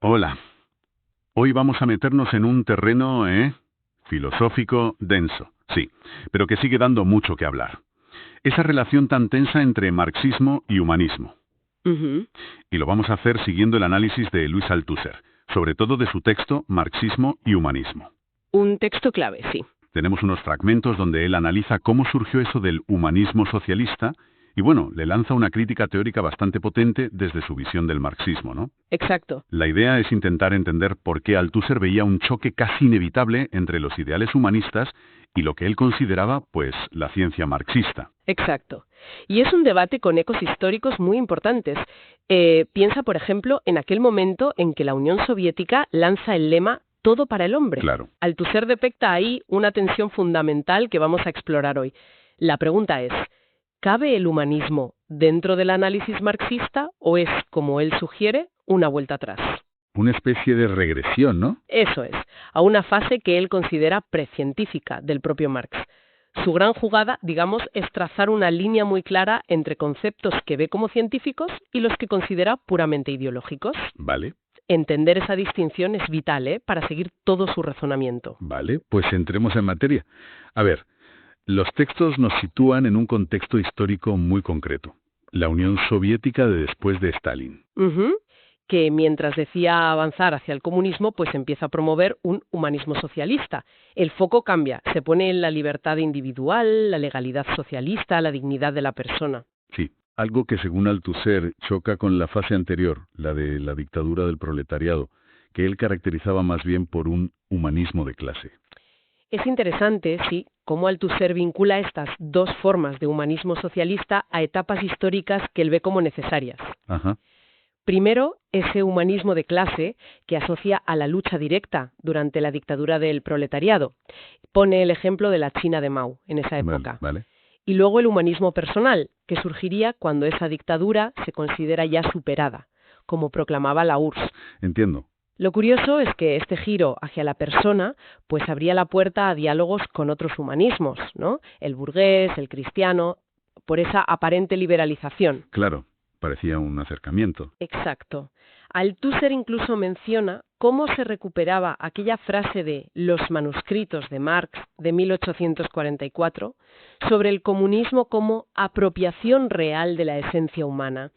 Hola. Hoy vamos a meternos en un terreno, filosófico denso, sí, pero que sigue dando mucho que hablar. Esa relación tan tensa entre marxismo y humanismo. Ujú. Y lo vamos a hacer siguiendo el análisis de Luis Althusser, sobre todo de su texto Marxismo y Humanismo. Un texto clave, sí. Tenemos unos fragmentos donde él analiza cómo surgió eso del humanismo socialista y bueno, le lanza una crítica teórica bastante potente desde su visión del marxismo, ¿no? Exacto. La idea es intentar entender por qué Althusser veía un choque casi inevitable entre los ideales humanistas y lo que él consideraba, pues, la ciencia marxista. Exacto. Y es un debate con ecos históricos muy importantes. Piensa, por ejemplo, en aquel momento en que la Unión Soviética lanza el lema "todo para el hombre". Claro. Althusser detecta ahí una tensión fundamental que vamos a explorar hoy. La pregunta es, ¿cabe el humanismo dentro del análisis marxista o es, como él sugiere, una vuelta atrás? Una especie de regresión, ¿no? Eso es, a una fase que él considera precientífica del propio Marx. Su gran jugada, digamos, es trazar una línea muy clara entre conceptos que ve como científicos y los que considera puramente ideológicos. Vale, Entender esa distinción es vital, para seguir todo su razonamiento. vale, pues entremos en materia. A ver, los textos nos sitúan en un contexto histórico muy concreto. La Unión Soviética de después de Stalin. Ujú. Que mientras decía avanzar hacia el comunismo, pues empieza a promover un humanismo socialista. El foco cambia, se pone en la libertad individual, la legalidad socialista, la dignidad de la persona. Sí, algo que según Althusser choca con la fase anterior, la de la dictadura del proletariado, que él caracterizaba más bien por un humanismo de clase. Es interesante, sí, cómo Althusser vincula estas dos formas de humanismo socialista a etapas históricas que él ve como necesarias. Ajá, Primero, ese humanismo de clase que asocia a la lucha directa durante la dictadura del proletariado. Pone el ejemplo de la China de Mao en esa época. vale. Y luego el humanismo personal, que surgiría cuando esa dictadura se considera ya superada, como proclamaba la URSS. Entiendo. Lo curioso es que este giro hacia la persona pues abría la puerta a diálogos con otros humanismos, ¿no? El burgués, el cristiano, por esa aparente liberalización. Claro, parecía un acercamiento. Exacto. Althusser incluso menciona cómo se recuperaba aquella frase de los manuscritos de Marx de 1844 sobre el comunismo como apropiación real de la esencia humana,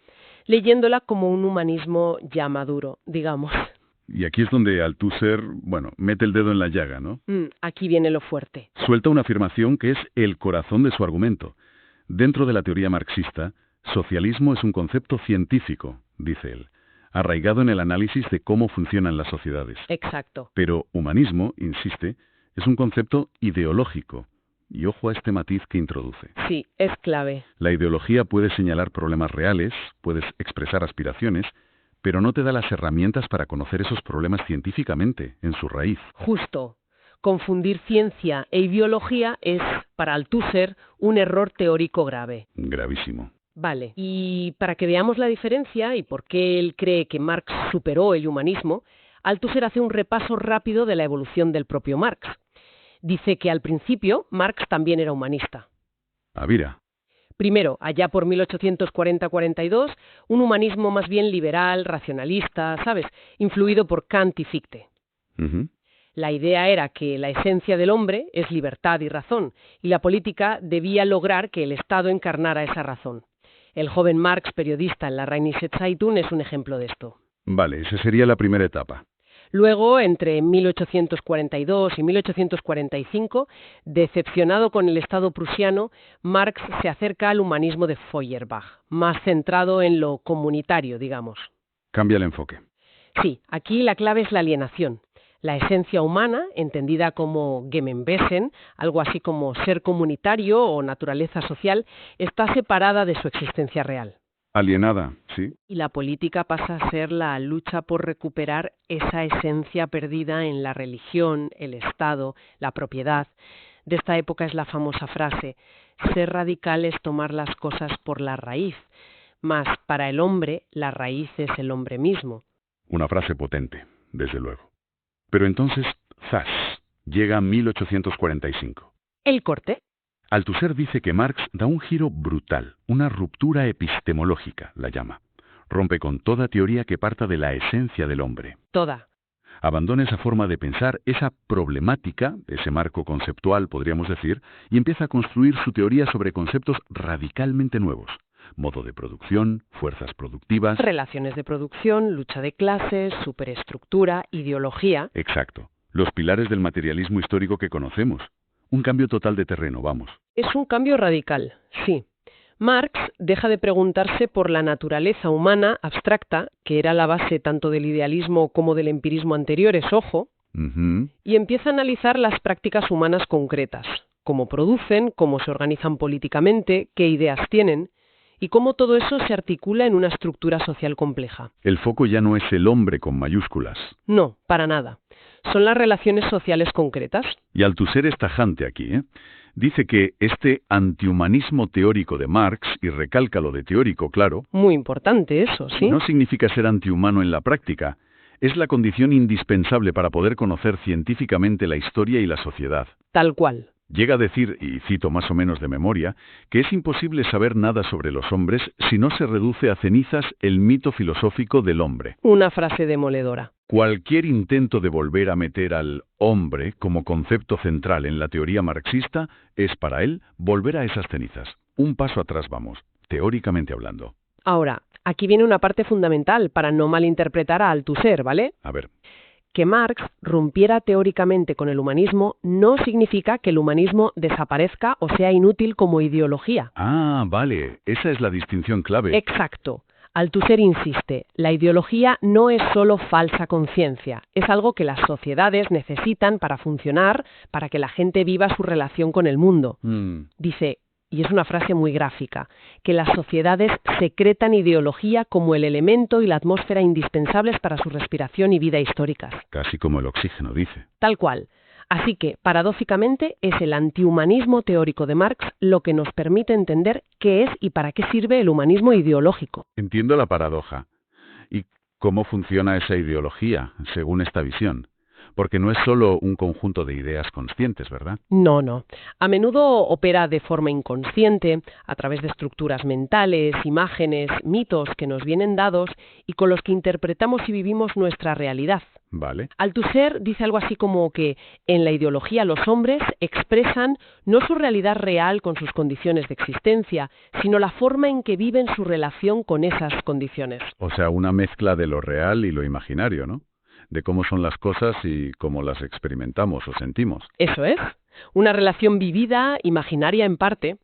leyéndola como un humanismo ya maduro, digamos. Y aquí es donde Althusser, bueno, mete el dedo en la llaga, ¿no? Aquí viene lo fuerte. Suelta una afirmación que es el corazón de su argumento. Dentro de la teoría marxista, socialismo es un concepto científico, dice él, arraigado en el análisis de cómo funcionan las sociedades. Exacto. Pero humanismo, insiste, es un concepto ideológico. Y ojo a este matiz que introduce. Sí, es clave. La ideología puede señalar problemas reales, puedes expresar aspiraciones, pero no te da las herramientas para conocer esos problemas científicamente, en su raíz. Justo. Confundir ciencia e ideología es, para Althusser, un error teórico grave. Gravísimo. Vale, y para que veamos la diferencia y por qué él cree que Marx superó el humanismo, Althusser hace un repaso rápido de la evolución del propio Marx. Dice que al principio Marx también era humanista. Mira. Primero, allá por 1840-42, un humanismo más bien liberal, racionalista, ¿sabes? Influido por Kant y Fichte. Ujú. La idea era que la esencia del hombre es libertad y razón, y la política debía lograr que el Estado encarnara esa razón. El joven Marx, periodista en la Rheinische Zeitung, es un ejemplo de esto. Vale, esa sería la primera etapa. Luego, entre 1842 y 1845, decepcionado con el Estado prusiano, Marx se acerca al humanismo de Feuerbach, más centrado en lo comunitario, digamos. Cambia el enfoque. Sí, aquí la clave es la alienación. La esencia humana, entendida como Gemeinwesen, algo así como ser comunitario o naturaleza social, está separada de su existencia real. Alienada, sí. Y la política pasa a ser la lucha por recuperar esa esencia perdida en la religión, el Estado, la propiedad. De esta época es la famosa frase: ser radical es tomar las cosas por la raíz, mas para el hombre la raíz es el hombre mismo. Una frase potente, desde luego. Pero entonces, ¡zas!, llega 1845. ¿El corte? Althusser dice que Marx da un giro brutal, una ruptura epistemológica, la llama. Rompe con toda teoría que parta de la esencia del hombre. Toda. Abandona esa forma de pensar, esa problemática, ese marco conceptual, podríamos decir, y empieza a construir su teoría sobre conceptos radicalmente nuevos. Modo de producción, fuerzas productivas. Relaciones de producción, lucha de clases, superestructura, ideología. Exacto. Los pilares del materialismo histórico que conocemos. Un cambio total de terreno, vamos. Es un cambio radical, sí. Marx deja de preguntarse por la naturaleza humana abstracta, que era la base tanto del idealismo como del empirismo anteriores, ojo, y empieza a analizar las prácticas humanas concretas, cómo producen, cómo se organizan políticamente, qué ideas tienen, y cómo todo eso se articula en una estructura social compleja. El foco ya no es el hombre con mayúsculas. No, para nada. Son las relaciones sociales concretas. Y Althusser es tajante aquí, ¿eh? Dice que este antihumanismo teórico de Marx, y recalca lo de teórico, claro, muy importante eso, ¿sí? No significa ser antihumano en la práctica. Es la condición indispensable para poder conocer científicamente la historia y la sociedad. Tal cual. Llega a decir, y cito más o menos de memoria, que es imposible saber nada sobre los hombres si no se reduce a cenizas el mito filosófico del hombre. Una frase demoledora. Cualquier intento de volver a meter al hombre como concepto central en la teoría marxista es, para él, volver a esas cenizas. Un paso atrás vamos, teóricamente hablando. Ahora, aquí viene una parte fundamental para no malinterpretar a Althusser, ¿vale? A ver. Que Marx rompiera teóricamente con el humanismo no significa que el humanismo desaparezca o sea inútil como ideología. Ah, vale, esa es la distinción clave. Exacto. Althusser insiste, la ideología no es solo falsa conciencia, es algo que las sociedades necesitan para funcionar, para que la gente viva su relación con el mundo. Dice, y es una frase muy gráfica, que las sociedades secretan ideología como el elemento y la atmósfera indispensables para su respiración y vida históricas. Casi como el oxígeno, dice. Tal cual. Así que, paradójicamente, es el antihumanismo teórico de Marx lo que nos permite entender qué es y para qué sirve el humanismo ideológico. Entiendo la paradoja. ¿Y cómo funciona esa ideología, según esta visión? Porque no es solo un conjunto de ideas conscientes, ¿verdad? No. A menudo opera de forma inconsciente, a través de estructuras mentales, imágenes, mitos que nos vienen dados y con los que interpretamos y vivimos nuestra realidad. Vale. Althusser dice algo así como que en la ideología los hombres expresan no su realidad real con sus condiciones de existencia, sino la forma en que viven su relación con esas condiciones. O sea, una mezcla de lo real y lo imaginario, ¿no? De cómo son las cosas y cómo las experimentamos o sentimos. Eso es. Una relación vivida, imaginaria en parte.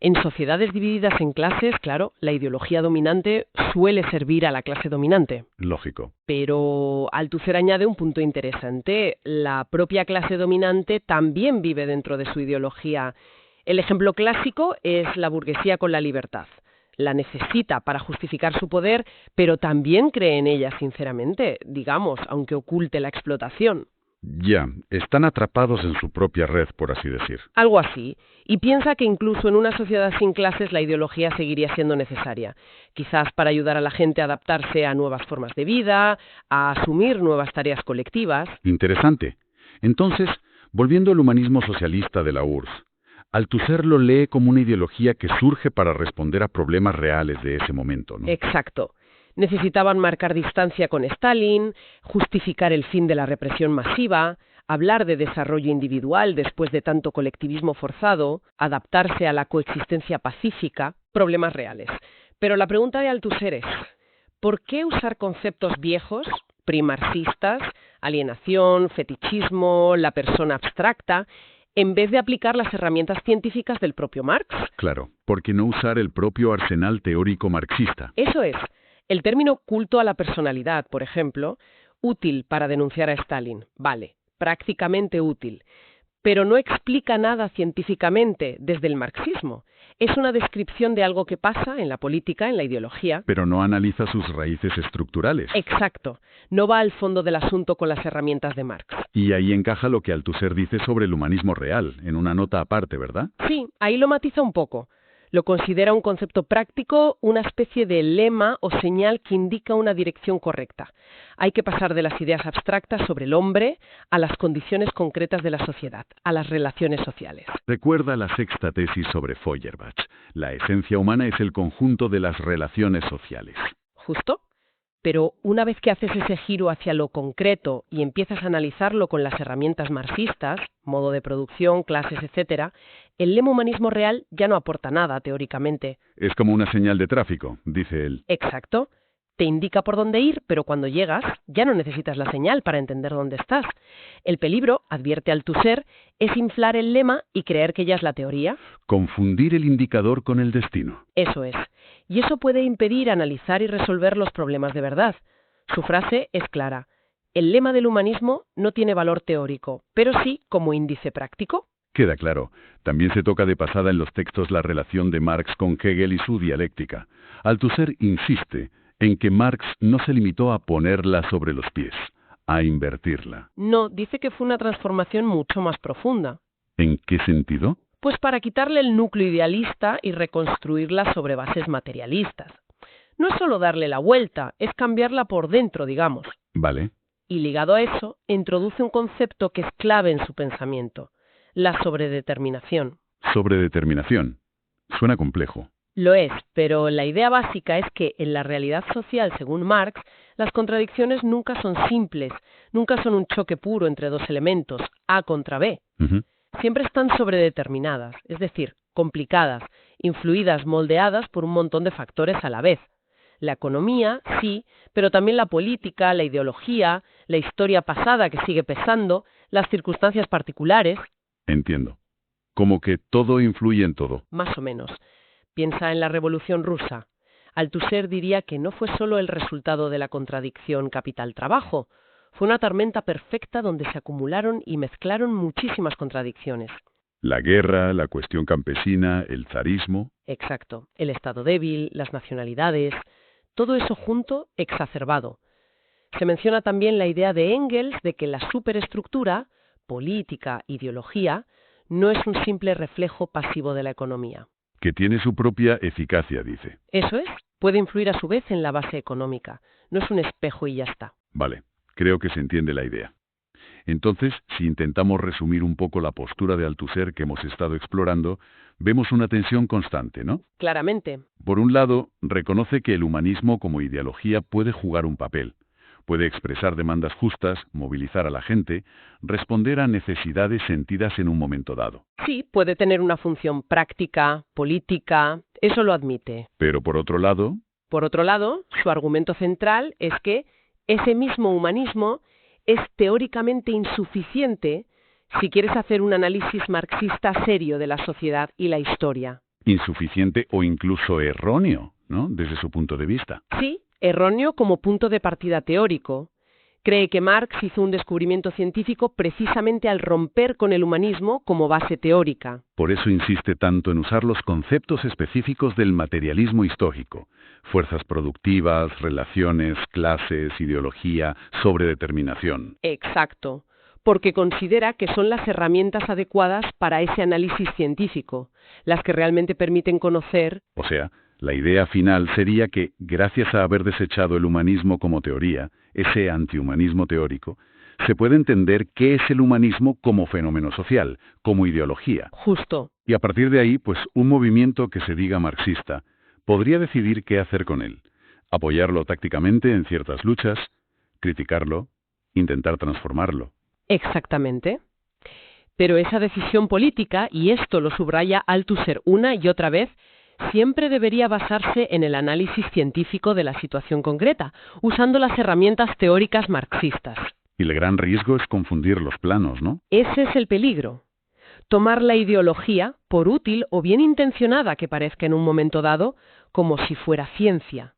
En sociedades divididas en clases, claro, la ideología dominante suele servir a la clase dominante. Lógico. Pero Althusser añade un punto interesante. La propia clase dominante también vive dentro de su ideología. El ejemplo clásico es la burguesía con la libertad. La necesita para justificar su poder, pero también cree en ella sinceramente, digamos, aunque oculte la explotación. Ya, están atrapados en su propia red, por así decir. Algo así. Y piensa que incluso en una sociedad sin clases la ideología seguiría siendo necesaria. Quizás para ayudar a la gente a adaptarse a nuevas formas de vida, a asumir nuevas tareas colectivas. Interesante. Entonces, volviendo al humanismo socialista de la URSS, Althusser lo lee como una ideología que surge para responder a problemas reales de ese momento, ¿no? Exacto. Necesitaban marcar distancia con Stalin, justificar el fin de la represión masiva, hablar de desarrollo individual después de tanto colectivismo forzado, adaptarse a la coexistencia pacífica, problemas reales. Pero la pregunta de Althusser es, ¿por qué usar conceptos viejos, primarxistas, alienación, fetichismo, la persona abstracta, en vez de aplicar las herramientas científicas del propio Marx? Claro, ¿por qué no usar el propio arsenal teórico marxista? Eso es. El término culto a la personalidad, por ejemplo, útil para denunciar a Stalin, vale, prácticamente útil, pero no explica nada científicamente desde el marxismo. Es una descripción de algo que pasa en la política, en la ideología. Pero no analiza sus raíces estructurales. Exacto. No va al fondo del asunto con las herramientas de Marx. Y ahí encaja lo que Althusser dice sobre el humanismo real, en una nota aparte, ¿verdad? Sí, ahí lo matiza un poco. Lo considera un concepto práctico, una especie de lema o señal que indica una dirección correcta. Hay que pasar de las ideas abstractas sobre el hombre a las condiciones concretas de la sociedad, a las relaciones sociales. Recuerda la sexta tesis sobre Feuerbach. La esencia humana es el conjunto de las relaciones sociales. Justo. Pero una vez que haces ese giro hacia lo concreto y empiezas a analizarlo con las herramientas marxistas, modo de producción, clases, etcétera, el lema humanismo real ya no aporta nada teóricamente. Es como una señal de tráfico, dice él. Exacto. Te indica por dónde ir, pero cuando llegas ya no necesitas la señal para entender dónde estás. El peligro, advierte Althusser, es inflar el lema y creer que ya es la teoría. Confundir el indicador con el destino. Eso es. Y eso puede impedir analizar y resolver los problemas de verdad. Su frase es clara. El lema del humanismo no tiene valor teórico, pero sí como índice práctico. Queda claro. También se toca de pasada en los textos la relación de Marx con Hegel y su dialéctica. Althusser insiste en que Marx no se limitó a ponerla sobre los pies, a invertirla. No, dice que fue una transformación mucho más profunda. ¿En qué sentido? Pues para quitarle el núcleo idealista y reconstruirla sobre bases materialistas. No es solo darle la vuelta, es cambiarla por dentro, digamos. Vale. Y ligado a eso, introduce un concepto que es clave en su pensamiento, la sobredeterminación. Sobredeterminación. Suena complejo. Lo es, pero la idea básica es que en la realidad social, según Marx, las contradicciones nunca son simples, nunca son un choque puro entre dos elementos, A contra B. Siempre están sobredeterminadas, es decir, complicadas, influidas, moldeadas por un montón de factores a la vez. La economía, sí, pero también la política, la ideología, la historia pasada que sigue pesando, las circunstancias particulares. Entiendo. Como que todo influye en todo. Más o menos. Piensa en la Revolución Rusa. Althusser diría que no fue solo el resultado de la contradicción capital-trabajo, fue una tormenta perfecta donde se acumularon y mezclaron muchísimas contradicciones. La guerra, la cuestión campesina, el zarismo. Exacto. El Estado débil, las nacionalidades, todo eso junto, exacerbado. Se menciona también la idea de Engels de que la superestructura, política, ideología, no es un simple reflejo pasivo de la economía. Que tiene su propia eficacia, dice. Eso es. Puede influir a su vez en la base económica. No es un espejo y ya está. Vale, creo que se entiende la idea. Entonces, si intentamos resumir un poco la postura de Althusser que hemos estado explorando, vemos una tensión constante, ¿no? Claramente. Por un lado, reconoce que el humanismo como ideología puede jugar un papel. Puede expresar demandas justas, movilizar a la gente, responder a necesidades sentidas en un momento dado. Sí, puede tener una función práctica, política, eso lo admite. Pero por otro lado, su argumento central es que ese mismo humanismo es teóricamente insuficiente si quieres hacer un análisis marxista serio de la sociedad y la historia. Insuficiente o incluso erróneo, ¿no? Desde su punto de vista. Sí, erróneo como punto de partida teórico. Cree que Marx hizo un descubrimiento científico precisamente al romper con el humanismo como base teórica. Por eso insiste tanto en usar los conceptos específicos del materialismo histórico: fuerzas productivas, relaciones, clases, ideología, sobredeterminación. Exacto, porque considera que son las herramientas adecuadas para ese análisis científico, las que realmente permiten conocer. O sea, la idea final sería que, gracias a haber desechado el humanismo como teoría, ese antihumanismo teórico, se puede entender qué es el humanismo como fenómeno social, como ideología. Justo. Y a partir de ahí, pues un movimiento que se diga marxista podría decidir qué hacer con él: apoyarlo tácticamente en ciertas luchas, criticarlo, intentar transformarlo. Exactamente. Pero esa decisión política, y esto lo subraya Althusser una y otra vez, siempre debería basarse en el análisis científico de la situación concreta, usando las herramientas teóricas marxistas. Y el gran riesgo es confundir los planos, ¿no? Ese es el peligro. Tomar la ideología, por útil o bien intencionada que parezca en un momento dado, como si fuera ciencia.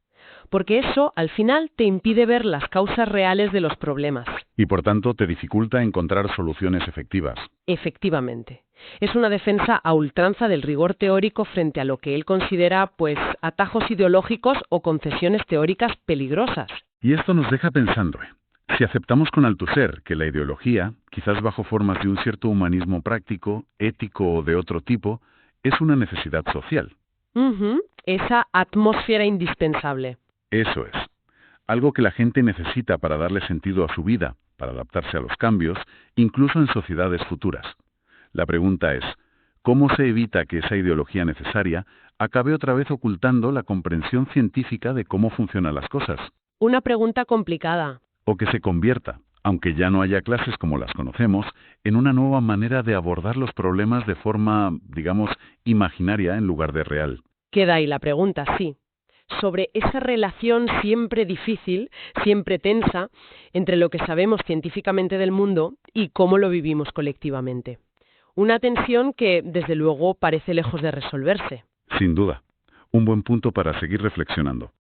Porque eso, al final, te impide ver las causas reales de los problemas. Y por tanto te dificulta encontrar soluciones efectivas. Efectivamente. Es una defensa a ultranza del rigor teórico frente a lo que él considera, pues, atajos ideológicos o concesiones teóricas peligrosas. Y esto nos deja pensando, si aceptamos con Althusser que la ideología, quizás bajo formas de un cierto humanismo práctico, ético o de otro tipo, es una necesidad social. Esa atmósfera indispensable. Eso es. Algo que la gente necesita para darle sentido a su vida, para adaptarse a los cambios, incluso en sociedades futuras. La pregunta es, ¿Cómo se evita que esa ideología necesaria acabe otra vez ocultando la comprensión científica de cómo funcionan las cosas? Una pregunta complicada. O que se convierta, aunque ya no haya clases como las conocemos, en una nueva manera de abordar los problemas de forma, digamos, imaginaria en lugar de real. Queda ahí la pregunta, sí, sobre esa relación siempre difícil, siempre tensa, entre lo que sabemos científicamente del mundo y cómo lo vivimos colectivamente. Una tensión que, desde luego, parece lejos de resolverse. Sin duda. Un buen punto para seguir reflexionando.